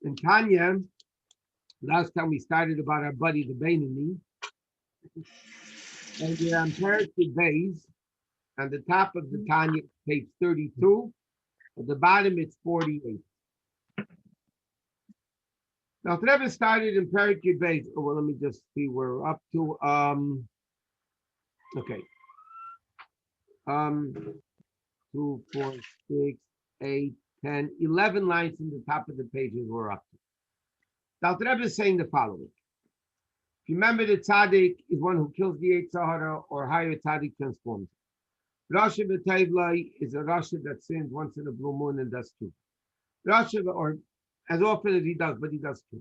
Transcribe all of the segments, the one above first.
In Tanya, last time we started about our buddy, the Beinoni, and we're on Parakid Bays. On the top of the Tanya, page 32. At the bottom, it's 48. Now, Rebbe started in Parakid Bays. Oh, well, let me just see where we're up to. Okay. 2, 4, 6, 8, 10, 11 lines in the top of the pages we're up to. Now, Rebbe is saying the following. If you remember, the tzaddik is one who kills the Yetzer or higher tzaddik transforms. Rasha v'tevlai is a Rasha that sins once in a blue moon and does two. Rasha, or as often as he does, but he does two.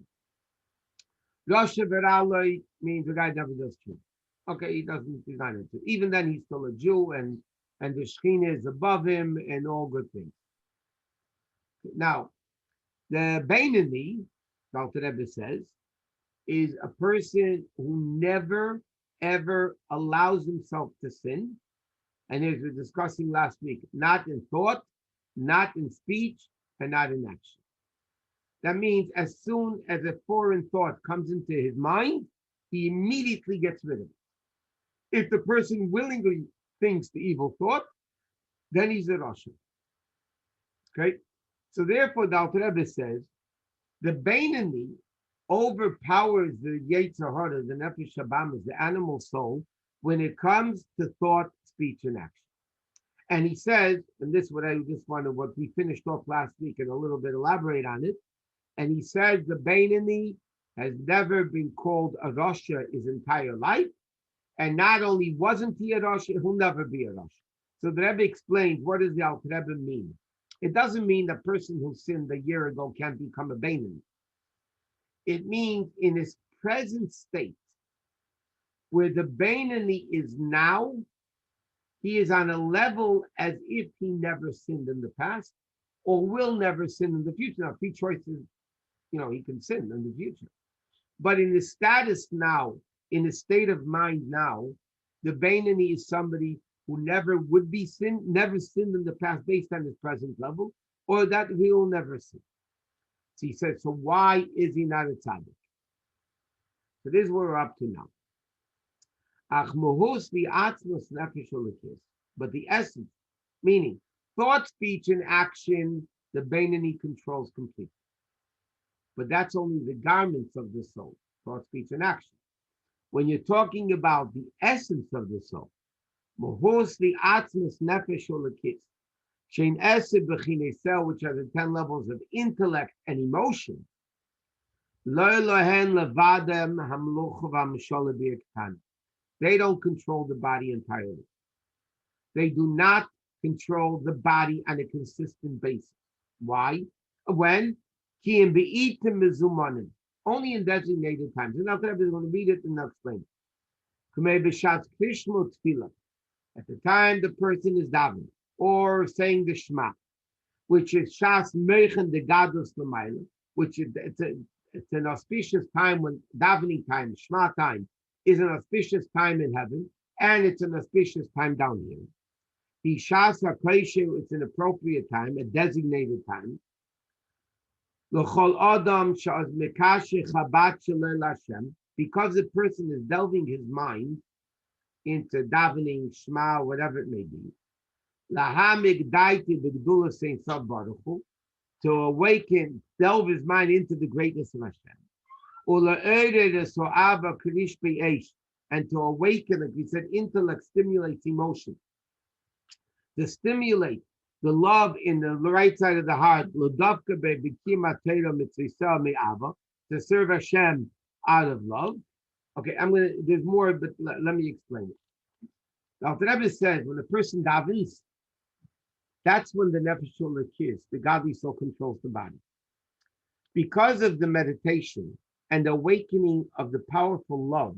Rasha v'ralai means the guy never does two. Okay, he's not into. Even then, he's still a Jew, and the Shekhinah is above him, and all good things. Now, the Beinoni, Dr. Rebbe says, is a person who never, ever allows himself to sin. And as we were discussing last week, not in thought, not in speech, and not in action. That means as soon as a foreign thought comes into his mind, he immediately gets rid of it. If the person willingly thinks the evil thought, then he's a Rasha. Okay? So therefore, the Alter Rebbe says, the Beinoni overpowers the Yetzer Harah, the Nefesh Habamis, the animal soul, when it comes to thought, speech, and action. And he says, and this is what I just wanted, what we finished off last week, and a little bit elaborate on it. And he says the Beinoni has never been called a Rasha his entire life. And not only wasn't he a Rasha, he'll never be a Rasha. So the Rebbe explains, what does the Alter Rebbe mean? It doesn't mean the person who sinned a year ago can't become a Beinoni. It means in his present state, where the Beinoni is now, he is on a level as if he never sinned in the past or will never sin in the future. Now, three choices, he can sin in the future. But in his status now, in his state of mind now, the Beinoni is somebody who never would be never sinned in the past based on his present level, or that he will never sin. So he said, so why is he not a tzaddik? So this is what we're up to now. But the essence, meaning thought, speech, and action, the Beinoni controls completely. But that's only the garments of the soul, thought, speech, and action. When you're talking about the essence of the soul, which are the 10 levels of intellect and emotion, they don't control the body entirely. They do not control the body on a consistent basis. Why? When? Only in designated times. And now everybody's going to read it and I'll explain it. At the time the person is davening or saying the Shema, which is Shas Meichen de Gadlus L'mayla, which is it's an auspicious time when davening time, Shema time, is an auspicious time in heaven, and it's an auspicious time down here. The Shas HaKosher, it's an appropriate time, a designated time. L'chol Adam Shas Mekashe Chabad Shalei Lashem, because the person is delving his mind into davening, Shema, whatever it may be. Lahamik Daiti B'Gdula Saint Sab Baruch Hu, to awaken, delve his mind into the greatness of Hashem. And to awaken, like we said, intellect stimulates emotion. To stimulate the love in the right side of the heart, to serve Hashem out of love. Okay, there's more, but let me explain it. Now, the Rebbe says, when a person davens, that's when the nefesh is, the godly soul controls the body. Because of the meditation and the awakening of the powerful love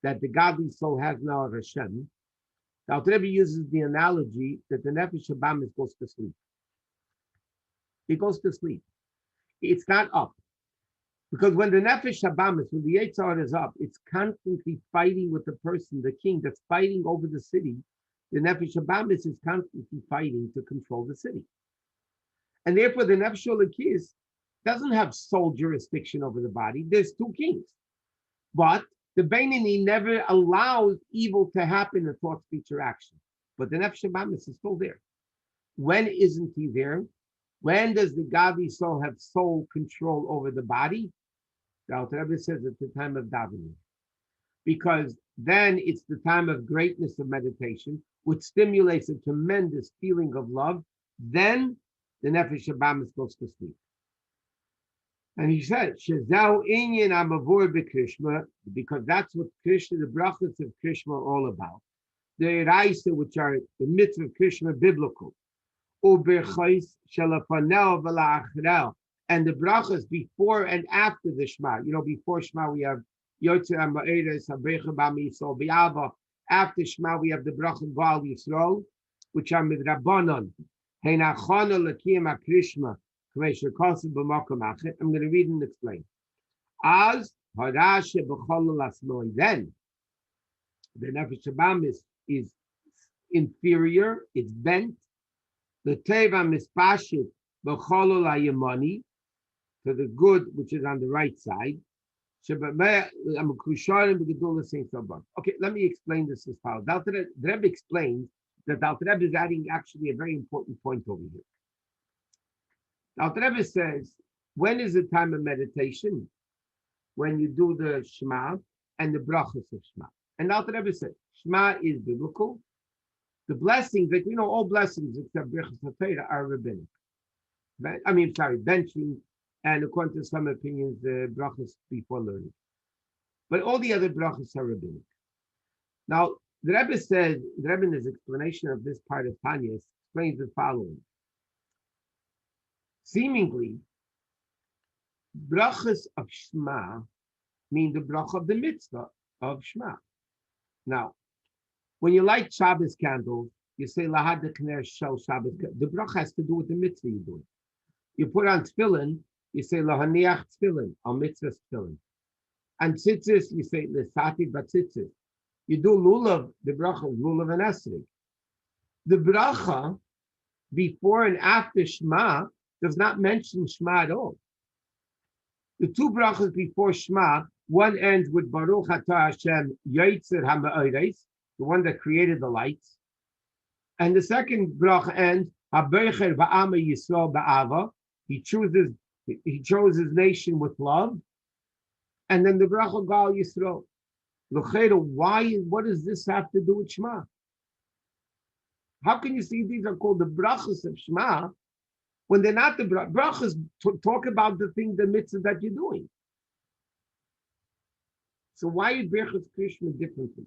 that the godly soul has now of Hashem, the Alter Rebbe uses the analogy that the nefesh habamis goes to sleep. It goes to sleep. It's not up. Because when the nefesh habamis, when the Yetzer is up, it's constantly fighting with the person, the king that's fighting over the city. The nefesh habamis is constantly fighting to control the city. And therefore the nefesh is doesn't have sole jurisdiction over the body. There's two kings. But the Beinoni never allows evil to happen in thought, speech, or action. But the Nefesh Habahamis is still there. When isn't he there? When does the godly soul have sole control over the body? The Alter Rebbe says at the time of davening. Because then it's the time of greatness of meditation, which stimulates a tremendous feeling of love. Then the Nefesh Habahamis goes to sleep. And he said, Shezau inyan amavur b'Krishma, because that's what Krishna, the brachas of Krishna are all about. The Eraisa, which are the mitzvah of Krishna, biblical. Uberchais shalafanel v'la'achrel, and the brachas before and after the Shema. You know, before Shema we have Yetzer Ha'Ma'eres Habrecha B'Misol B'Ava. After Shema we have the bracha Gal Yisrael, which are midrabanan. Heinachana l'kiyam ha'Krishma. I'm going to read and explain. As Harah sheb'chol lasmoi, then the Nefesh Habahamis is inferior, it's bent. The teva mispashit b'chol la'yamani, to the good which is on the right side. Okay, let me explain this as follows. The Rebbe explains that the Alter Rebbe is adding actually a very important point over here. The Alter Rebbe says, when is the time of meditation? When you do the Shema and the brachas of Shema. And the Alter Rebbe says, Shema is biblical. The blessings, like we know, all blessings except brachas HaTorah are rabbinic. Benching, and according to some opinions, the brachas before learning. But all the other brachas are rabbinic. Now, the Rebbe says, the Rebbe in his explanation of this part of Tanya explains the following. Seemingly, brachas of Shema mean the bracha of the mitzvah of Shema. Now, when you light Shabbos candles, you say Lahad Kner Shel Shabbos. The bracha has to do with the mitzvah you're doing. You put on tefillin, you say Lahaniach tefillin, al mitzvah tefillin. And tzitzis, you say Lesati batzitzis. You do lulav, the bracha of lulav and esrog. The bracha before and after Shema does not mention Shema at all. The two brachas before Shema, one ends with Baruch Atah Hashem Yetzer HaMa'oreis, the one that created the lights, and the second bracha ends Habecher Ba'ama Yisrael Ba'ava. He chose his nation with love, and then the bracha Gal Yisrael. What does this have to do with Shema? How can you see these are called the brachas of Shema when they're not the brachas? Talk about the mitzvah that you're doing. So why is brachas Krishna differently?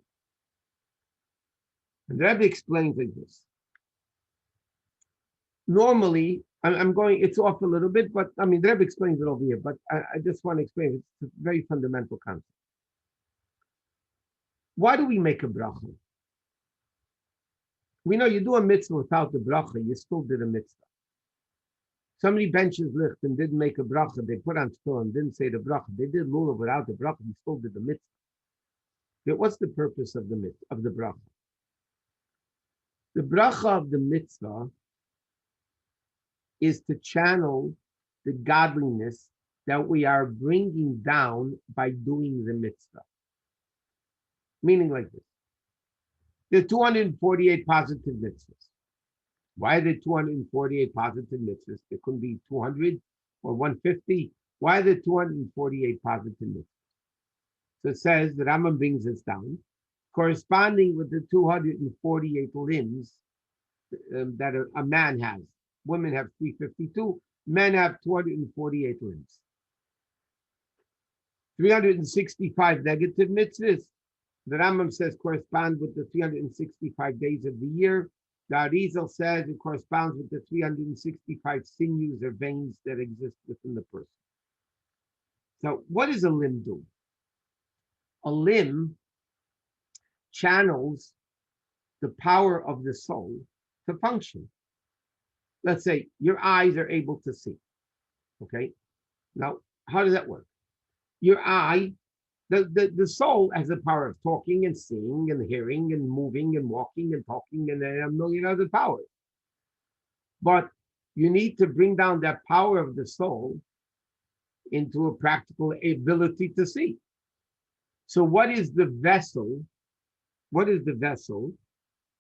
And the Rebbe explains like this. Normally, it's off a little bit, but the Rebbe explains it over here, but I just want to explain it's a very fundamental concept. Why do we make a bracha? We know you do a mitzvah without the bracha, you still did a mitzvah. Somebody benches licht and didn't make a bracha, they put on tefillin and didn't say the bracha. They did lulav without the bracha, he still did the mitzvah. But what's the purpose of the mitzvah, of the bracha? The bracha of the mitzvah is to channel the godliness that we are bringing down by doing the mitzvah. Meaning like this. There are 248 positive mitzvahs. Why are there 248 positive mitzvahs? There couldn't be 200 or 150. Why are there 248 positive mitzvahs? So it says, the Rambam brings this down, corresponding with the 248 limbs that a man has. Women have 352, men have 248 limbs. 365 negative mitzvahs, the Rambam says, correspond with the 365 days of the year. The Arizal says it corresponds with the 365 sinews or veins that exist within the person. So what does a limb do? A limb channels the power of the soul to function. Let's say your eyes are able to see. Okay. Now, how does that work? Your eye, the soul has the power of talking and seeing and hearing and moving and walking and talking and a million other powers. But you need to bring down that power of the soul into a practical ability to see. So what is the vessel? What is the vessel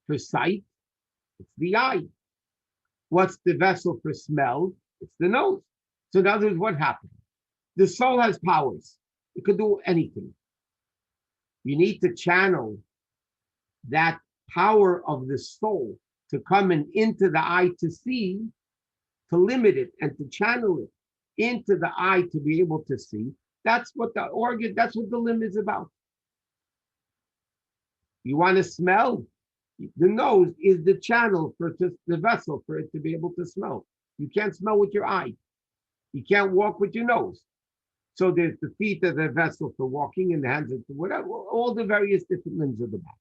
for sight? It's the eye. What's the vessel for smell? It's the nose. So in other words, what happened? The soul has powers. It could do anything. You need to channel that power of the soul to come into the eye to see, to limit it and to channel it into the eye to be able to see. That's what the organ, that's what the limb is about. You want to smell? The nose is the channel for just the vessel for it to be able to smell. You can't smell with your eye. You can't walk with your nose. So there's the feet as a vessel for walking and the hands for whatever, all the various different limbs of the body.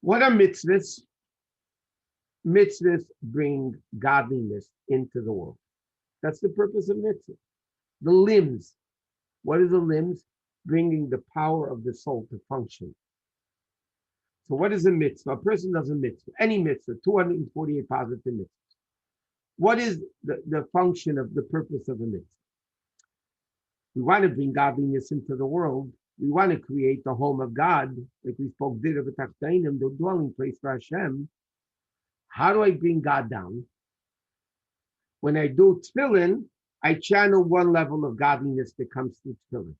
What are mitzvahs? Mitzvahs bring godliness into the world. That's the purpose of mitzvah. The limbs. What are the limbs? Bringing the power of the soul to function. So what is a mitzvah? A person does a mitzvah, any mitzvah, 248 positive mitzvahs. What is the function of the purpose of a mitzvah? We want to bring godliness into the world. We want to create the home of God, like we spoke, the dwelling place for Hashem. How do I bring God down? When I do tefillin, I channel one level of godliness that comes through tefillin.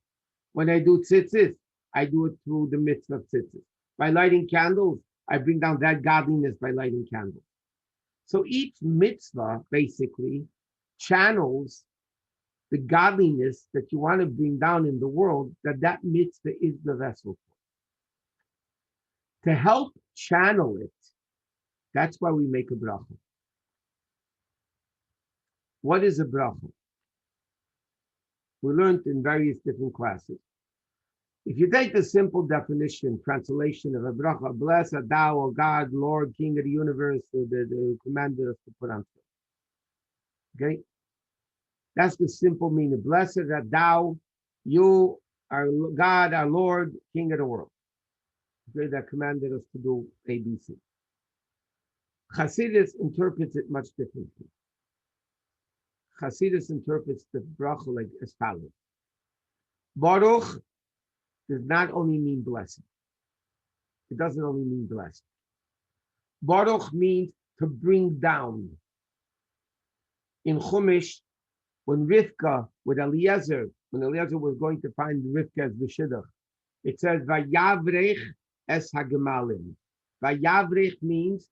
When I do tzitzis, I do it through the mitzvah of tzitzis. By lighting candles, I bring down that godliness by lighting candles. So each mitzvah basically channels the godliness that you want to bring down in the world, that mitzvah is the vessel for. To help channel it, that's why we make a bracha. What is a bracha? We learned in various different classes. If you take the simple definition, translation of a bracha, bless thou, O God, Lord, King of the universe, the commanded us to put on. Okay? That's the simple meaning. Blessed art thou, you are God, our Lord, King of the world. Okay, that commanded us to do ABC. Chassidus interprets it much differently. Chassidus interprets the bracha like as follows. Baruch does not only mean blessing. It doesn't only mean blessing. Baruch means to bring down. In Chumash, when Rivka, with Eliezer, when Eliezer was going to find Rivka as the Shidduch, it says, Vayavrech es hagemalim. Vayavrech means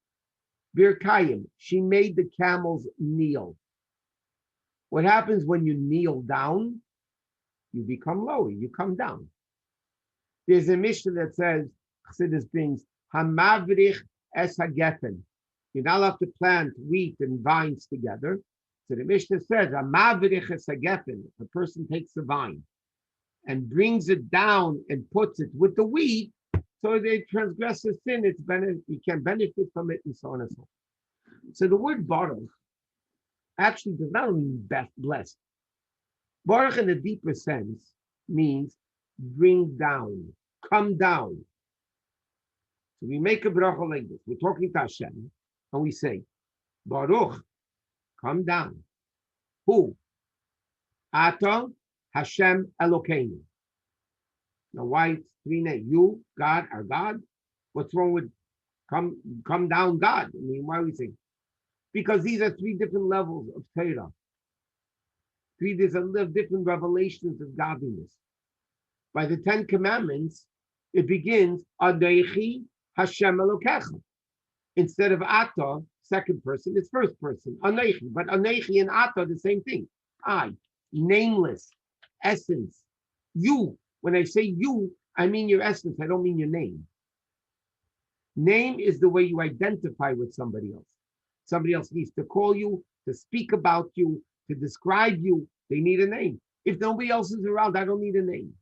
birkayim. She made the camels kneel. What happens when you kneel down? You become lower, you come down. There's a Mishnah that says, Chassidus brings, Hamavrich es hagefen. You're not allowed to plant wheat and vines together. So the Mishnah says, Hamavrich es hagefen. A person takes the vine and brings it down and puts it with the wheat, so they transgress the sin. You can benefit from it, and so on and so on. So the word baruch actually does not mean blessed. Baruch in a deeper sense means bring down, come down. So we make a bracha like this. We're talking to Hashem, and we say, Baruch, come down. Who? Ata Hashem Elokeinu. Now, why it's three names? You, God, our God. What's wrong with come down, God? I mean, why are we saying? Because these are three different levels of Torah. There's different revelations of godliness. By the 10 Commandments, it begins Adechi Hashem Elokecha. Instead of Ata, second person, it's first person, Anechi. But Anechi and Ata, the same thing. I, nameless, essence. You. When I say you, I mean your essence. I don't mean your name. Name is the way you identify with somebody else. Somebody else needs to call you, to speak about you, to describe you. They need a name. If nobody else is around, I don't need a name.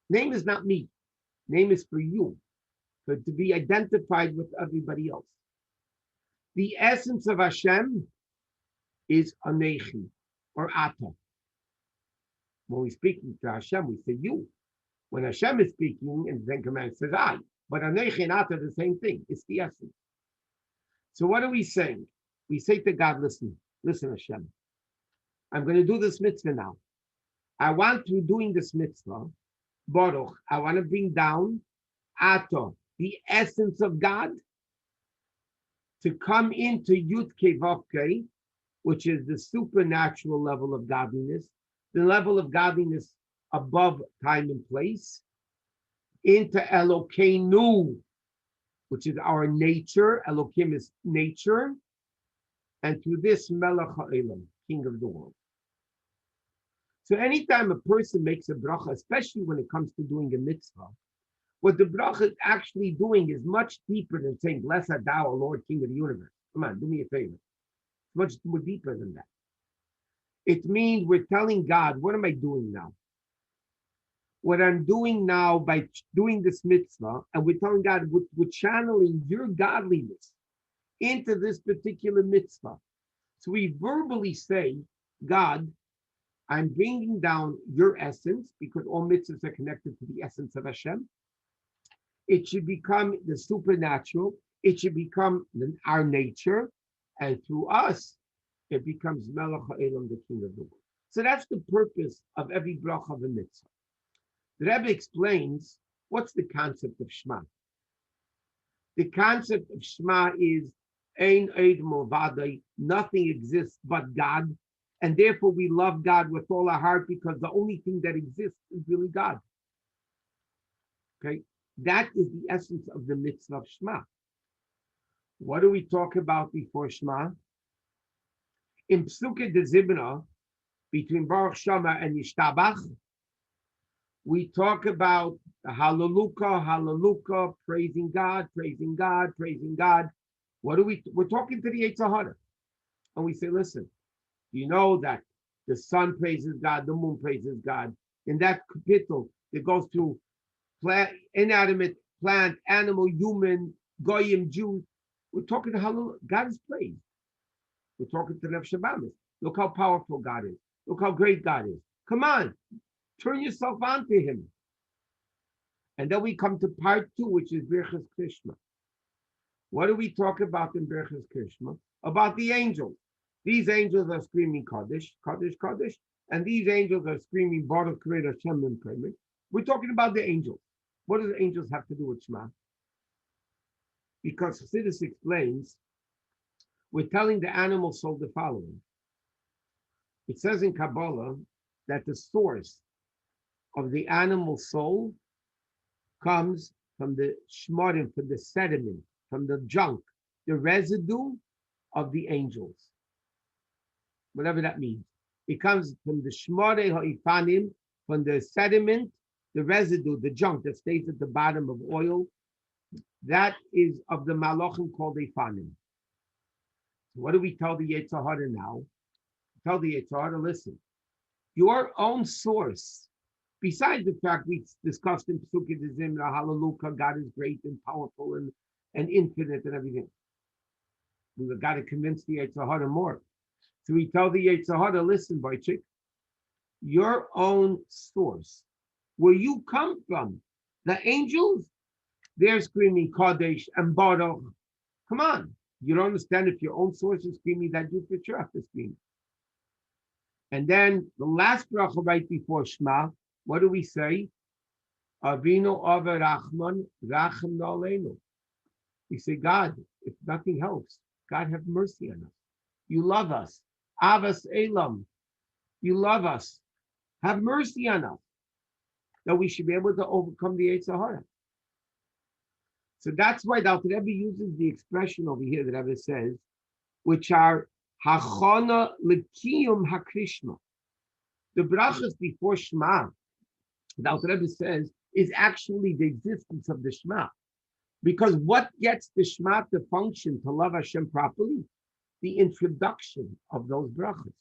Name is not me. Name is for you, to be identified with everybody else. The essence of Hashem is Anechi or Ata. When we speak to Hashem, we say you. When Hashem is speaking, and then command says I. But Anechi and Ata are the same thing. It's the essence. So what are we saying? We say to God, listen, Hashem. I'm going to do this mitzvah now. I want to doing this mitzvah, Baruch, I want to bring down Ato, the essence of God, to come into Yud Kei Vav Kei, which is the supernatural level of godliness, the level of godliness above time and place, into Elokeinu, which is our nature. Elokim is nature, and to this Melech HaElam, King of the world. So anytime a person makes a bracha, especially when it comes to doing a mitzvah, what the bracha is actually doing is much deeper than saying, "Blessed thou, O Lord, King of the universe." Come on, do me a favor. It's much more deeper than that. It means we're telling God, what am I doing now? What I'm doing now by doing this mitzvah, and we're telling God, we're channeling your godliness into this particular mitzvah. So we verbally say, God, I'm bringing down your essence, because all mitzvahs are connected to the essence of Hashem. It should become the supernatural. It should become our nature. And through us, it becomes Melech HaElam, the King of the world. So that's the purpose of every bracha of a mitzvah. The Rebbe explains, what's the concept of Shema? The concept of Shema is Ein Eid Milvadai, nothing exists but God. And therefore we love God with all our heart, because the only thing that exists is really God. Okay? That is the essence of the mitzvah of Shema. What do we talk about before Shema? In Psuke de Zibna, between Baruch Shema and Yishtabach, we talk about Hallelujah, praising God, praising God, praising God. We're talking to the Yetzer, and we say, listen, you know that the sun praises God, the moon praises God. In that capital, it goes to inanimate, plant, animal, human, goyim, Jews. We're talking to Hallelujah. God is praised. We're talking to Nefesh Habamis. Look how powerful God is. Look how great God is. Come on, turn yourself on to Him. And then we come to part 2, which is Birchas Krishma. What do we talk about in Birchas Krishma? About the angels. These angels are screaming Kaddish, Kaddish, Kaddish, and these angels are screaming Baruch Kavod Hashem and Premet. We're talking about the angels. What do the angels have to do with Shema? Because Chassidus explains, we're telling the animal soul the following. It says in Kabbalah that the source of the animal soul comes from the shmarim, from the sediment, from the junk, the residue of the angels. Whatever that means. It comes from the shmarei ha'ifanim, from the sediment, the residue, the junk that stays at the bottom of oil. That is of the malachim called ifanim. So what do we tell the Yetzer now? Tell the Yetzer, listen, your own source, besides the fact we discussed in Pesukei de Zimra, Hallelujah, God is great and powerful and infinite and everything. We've got to convince the Yetzer more. So we tell the Yetzer, listen, Boychik, your own source, where you come from, the angels, they're screaming Kodesh and Baruch. Come on, you don't understand if your own source is screaming that, you for sure have to scream. And then the last bracha right before Shema, what do we say? Avinu Ave Rachman, Rachem Aleinu. We say, God, if nothing helps, God have mercy on us. You love us. Avas Elam. You love us. Have mercy on us. That we should be able to overcome the Yetzer. So that's why Dr. Rebbe uses the expression over here that Rebbe says, which are Hachana L'Kiyum HaKrishma. The brachas before Shema, Dr. Rebbe says, is actually the existence of the Shema. Because what gets the Shema to function, to love Hashem properly? The introduction of those brachas.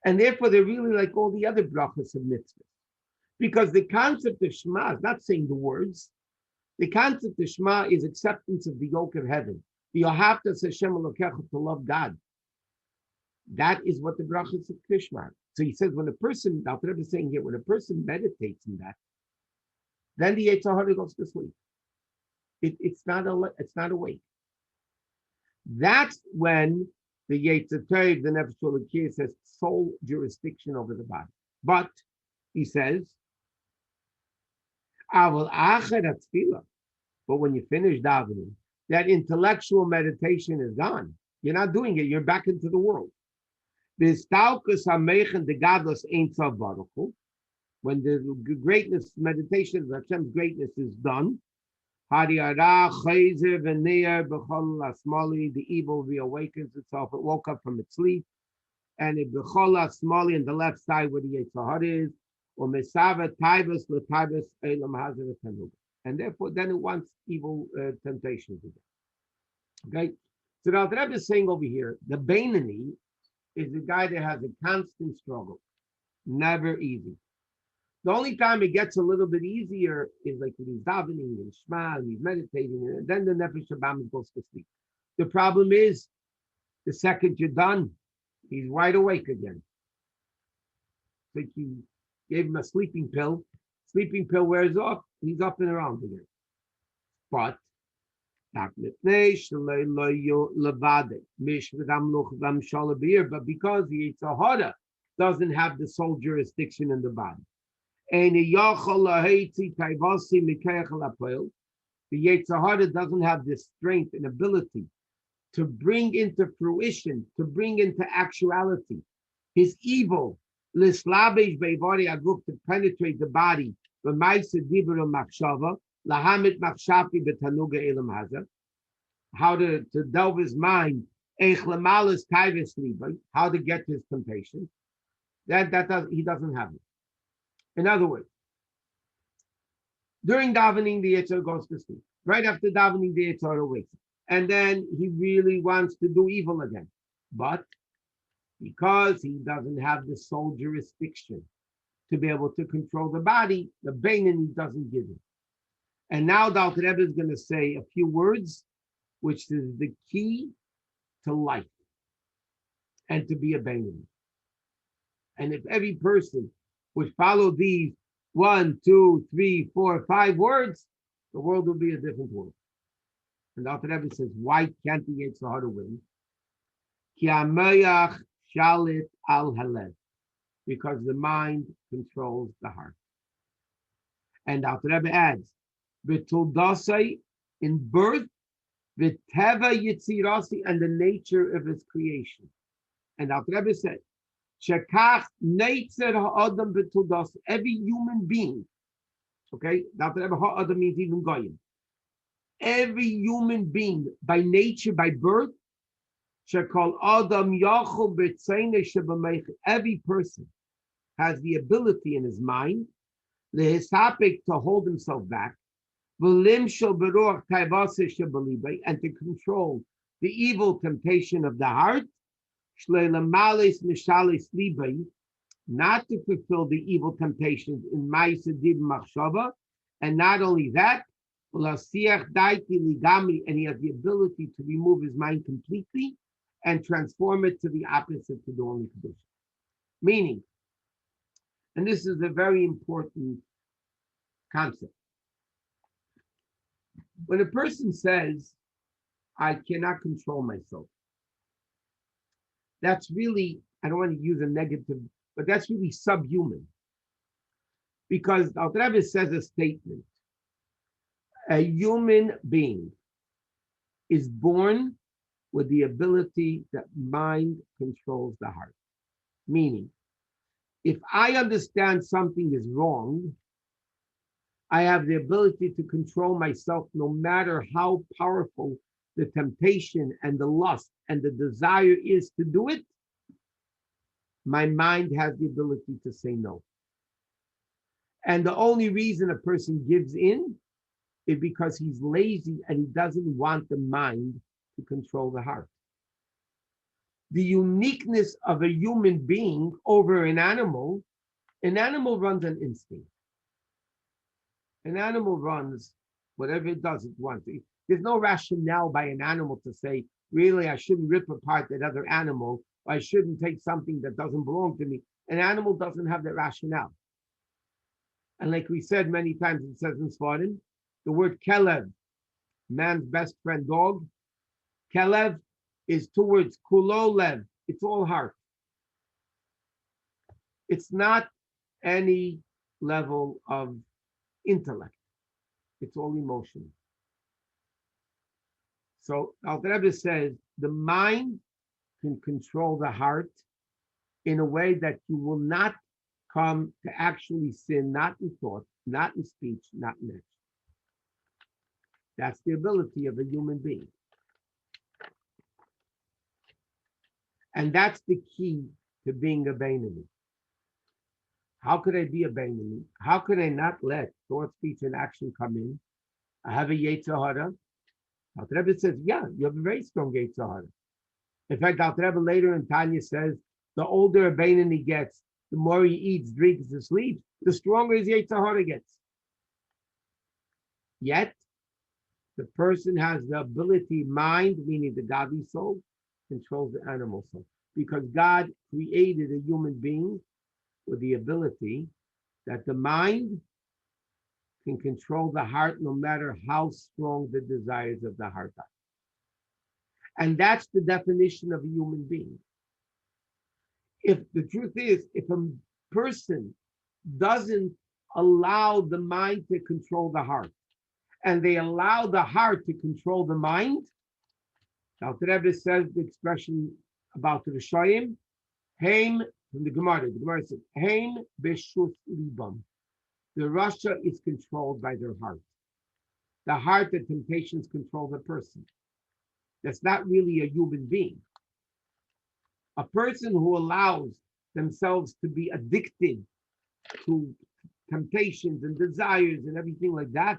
And therefore, they're really like all the other brachas of mitzvahs. Because the concept of Shema is not saying the words. The concept of Shema is acceptance of the yoke of heaven. The Yohavtas Hashem Elokecha, to love God. That is what the brachas of Krishma. So he says, when a person, Dr. Rebbe is saying here, when a person meditates in that, then the Yetzer goes to sleep. It's not awake. That's when The Yetzer, the Nefesh Elokiyah, says sole jurisdiction over the body. But he says, "Aval achar atfila." But when you finish davening, that intellectual meditation is gone. You're not doing it. You're back into the world. This talkus hamechen de gadlus ein tzav baruch hu. When the greatness meditation of Hashem's greatness is done, Harah chayzer v'neir b'chol asmali, the evil reawakens itself. It woke up from its sleep, and it b'chol asmali on the left side where the Yetzer is, or mesava taivas l'taivas elam hazir tanuga, and therefore then it wants evil temptations again. Okay, so now the Rebbe is saying over here, the Beinoni is the guy that has a constant struggle, never easy. The only time it gets a little bit easier is like when he's davening and shema and he's meditating, and then the nefesh Shabbat goes to sleep. The problem is, the second you're done, he's wide awake again. It's like you gave him a sleeping pill wears off, he's up and around again. But because the Harah doesn't have the sole jurisdiction in the body. The Yetzer doesn't have the strength and ability to bring into fruition, to bring into actuality his evil, to penetrate the body, how to delve his mind, how to get his temptation. He doesn't have it. In other words, during davening, the Yetzer goes to sleep. Right after davening, the Yetzer awakes. And then he really wants to do evil again. But because he doesn't have the sole jurisdiction to be able to control the body, the Beinoni doesn't give him. And now the Alter Rebbe is going to say a few words, which is the key to life and to be a Beinoni. And if every person would follow these 1, 2, 3, 4, 5 words, the world will be a different world. And the Alter Rebbe says, why can't the Yetzer win? Ki hamayach shalit al halev, because the mind controls the heart. And the Alter Rebbe adds, v'tuldasei, in birth, v'teva yitzirasi, and the nature of his creation. And the Alter Rebbe said, Shekach neitzer ha'adam v'tudas, every human being, okay, that ha'adam means even goyim. Every human being, by nature, by birth, shekol adam yachol b'tzeine shebameich, every person has the ability in his mind, lehisapik, to hold himself back, v'limshol beruach taivase shebalibay, and to control the evil temptation of the heart, not to fulfill the evil temptations in Ma'aseh Dibur Machshava, and not only that, and he has the ability to remove his mind completely and transform it to the opposite, to the only condition. Meaning, and this is a very important concept. When a person says, I cannot control myself, that's really, I don't want to use a negative, but that's really subhuman. Because Alter Rebbe says a statement, a human being is born with the ability that mind controls the heart. Meaning, if I understand something is wrong, I have the ability to control myself no matter how powerful the temptation and the lust and the desire is to do it. My mind has the ability to say no. And the only reason a person gives in is because he's lazy and he doesn't want the mind to control the heart. The uniqueness of a human being over an animal runs on instinct. An animal runs whatever it does, it wants. There's no rationale by an animal to say, really, I shouldn't rip apart that other animal, or I shouldn't take something that doesn't belong to me. An animal doesn't have that rationale. And like we said many times, it says in Sfarim, the word kelev, man's best friend dog, kelev, is towards kulo lev. It's all heart. It's not any level of intellect. It's all emotional. So Alter Rebbe says the mind can control the heart in a way that you will not come to actually sin, not in thought, not in speech, not in action. That's the ability of a human being. And that's the key to being a Beinoni. How could I be a Beinoni? How could I not let thought, speech, and action come in? I have a Yetzer Harah. Alter Rebbe says, yeah, you have a very strong Yetzer Harah. In fact, Alter Rebbe later in Tanya says, the older a Beinoni gets, the more he eats, drinks, and sleeps, the stronger his Yetzer Harah gets. Yet, the person has the ability, mind, meaning the godly soul, controls the animal soul. Because God created a human being with the ability that the mind can control the heart no matter how strong the desires of the heart are. And that's the definition of a human being. If the truth is, if a person doesn't allow the mind to control the heart, and they allow the heart to control the mind, Alter Rebbe says the expression about the Rishoyim, Heim, from the Gemara says, Heim b'shus libam. The Rasha is controlled by their heart. The heart, the temptations control the person. That's not really a human being. A person who allows themselves to be addicted to temptations and desires and everything like that,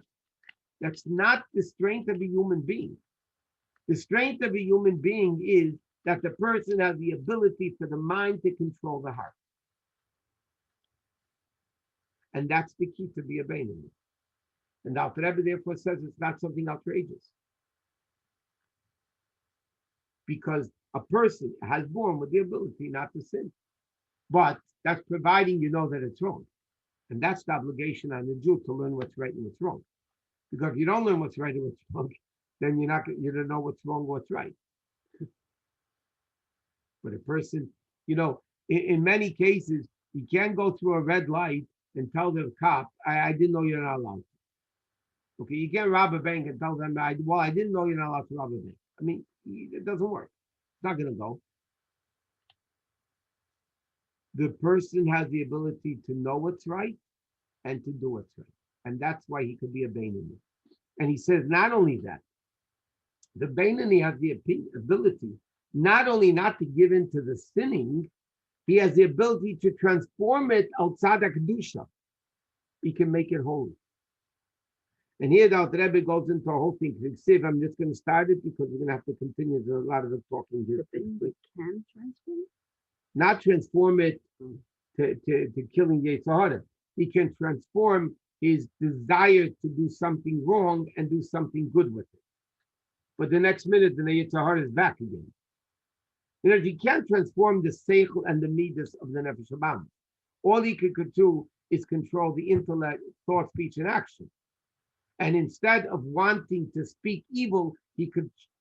that's not the strength of a human being. The strength of a human being is that the person has the ability for the mind to control the heart. And that's the key to be a Beinoni. And Alter Rebbe therefore says it's not something outrageous. Because a person has born with the ability not to sin. But that's providing you know that it's wrong. And that's the obligation on the Jew to learn what's right and what's wrong. Because if you don't learn what's right and what's wrong, then you don't know what's wrong, what's right. But a person, in many cases, you can't go through a red light and tell the cop, I didn't know you're not allowed to. Okay, you can't rob a bank and tell them, I didn't know you're not allowed to rob a bank. I mean, it doesn't work. It's not going to go. The person has the ability to know what's right and to do what's right. And that's why he could be a Beinoni. And he says, not only that, the Beinoni has the ability not only not to give in to the sinning, he has the ability to transform it outside the Kedusha. He can make it holy. And here the Alter Rebbe goes into a whole thing. I'm just going to start it because we're going to have to continue. There's a lot of the talking here. But then we can transform it? Not transform it to killing Yetzer Harah. He can transform his desire to do something wrong and do something good with it. But the next minute, the Yetzer Harah is back again. He can't transform the seichel and the midas of the nefesh habam. All he could do is control the intellect, thought, speech, and action. And instead of wanting to speak evil, the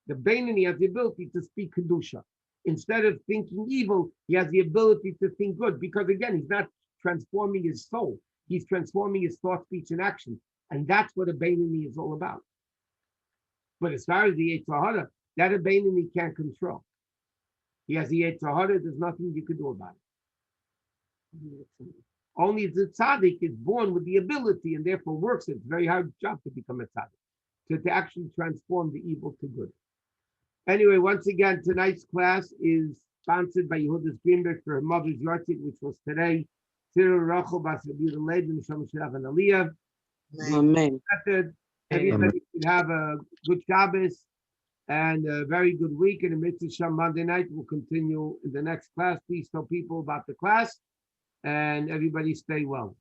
Beinoni has the ability to speak kedusha. Instead of thinking evil, he has the ability to think good. Because again, he's not transforming his soul. He's transforming his thought, speech, and action. And that's what a Beinoni is all about. But as far as the Yetzer Harah, that a Beinoni can't control. He has the Yetzer Harah, there's nothing you can do about it. Only the tzaddik is born with the ability and therefore works it. It's a very hard job to become a tzaddik, to actually transform the evil to good. Anyway, once again, tonight's class is sponsored by Yehuda's Greenberg for her mother's yahrzeit, which was today. Amen. Everybody should have a good Shabbos and a very good week. And the Mitzvah Monday night will continue in the next class. Please tell people about the class and everybody stay well.